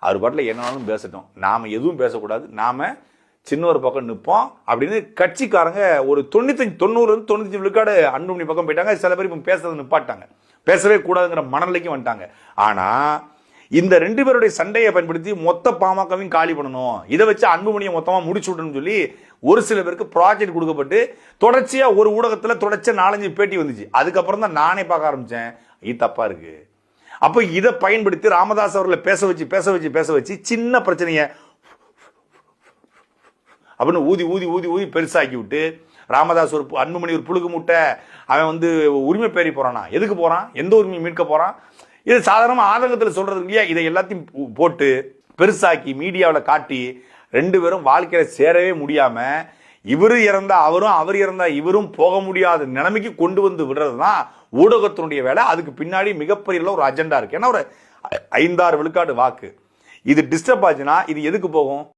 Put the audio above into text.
அவர் பாட்டில் என்னன்னாலும் பேசட்டும், நாம் எதுவும் பேசக்கூடாது, நாம் சின்ன ஒரு பக்கம் நிற்போம் அப்படின்னு கட்சிக்காரங்க ஒரு 90-95 விழுக்காடு அன்புமணி பக்கம் போயிட்டாங்க. சில பேர் இப்போ பேசுறது நிப்பாட்டாங்க, பேசவே கூடாதுங்கிற மனநிலைக்கும் வந்துட்டாங்க. ஆனால் இந்த 2 பேருடைய சண்டையை பயன்படுத்தி மொத்த பாமகவையும் காலி பண்ணணும், இதை வச்சு அன்புமணியை மொத்தமாக முடிச்சு விடணும்னு சொல்லி ஒரு சில பேருக்கு ப்ராஜெக்ட் கொடுக்கப்பட்டு தொடர்ச்சியாக ஒரு ஊடகத்தில் தொடர்ச்சியாக 4-5 பேட்டி வந்துச்சு. அதுக்கப்புறம் தான் நானே பார்க்க ஆரம்பித்தேன், இது தப்பாக இருக்கு. அப்போ இதை பயன்படுத்தி ராமதாஸ் அவர்களை பேச வச்சு சின்ன பிரச்சனையை அப்படின்னு ஊதி பெருசாக்கி விட்டு, ராமதாஸ் ஒரு அன்புமணி ஒரு புழுகு முட்டை, அவன் வந்து உரிமை பேரி போறானா, எதுக்கு போறான், எந்த உரிமையை மீட்க போறான், இது சாதாரணமாக ஆதங்கத்தில் சொல்றது இல்லையா. இதை எல்லாத்தையும் போட்டு பெருசாக்கி மீடியாவில் காட்டி 2 பேரும் வாழ்க்கையில சேரவே முடியாம இவரு இறந்தா அவரும் அவர் இறந்தா இவரும் போக முடியாத நிலைமைக்கு கொண்டு வந்து விடுறது தான் ஊடகத்தினுடைய வேலை. அதுக்கு பின்னாடி மிகப்பெரிய ஒரு அஜெண்டா இருக்கு. ஏன்னா ஒரு 5-6 விழுக்காடு வாக்கு இது டிஸ்டர்ப் ஆச்சுன்னா இது எதுக்கு போகும்?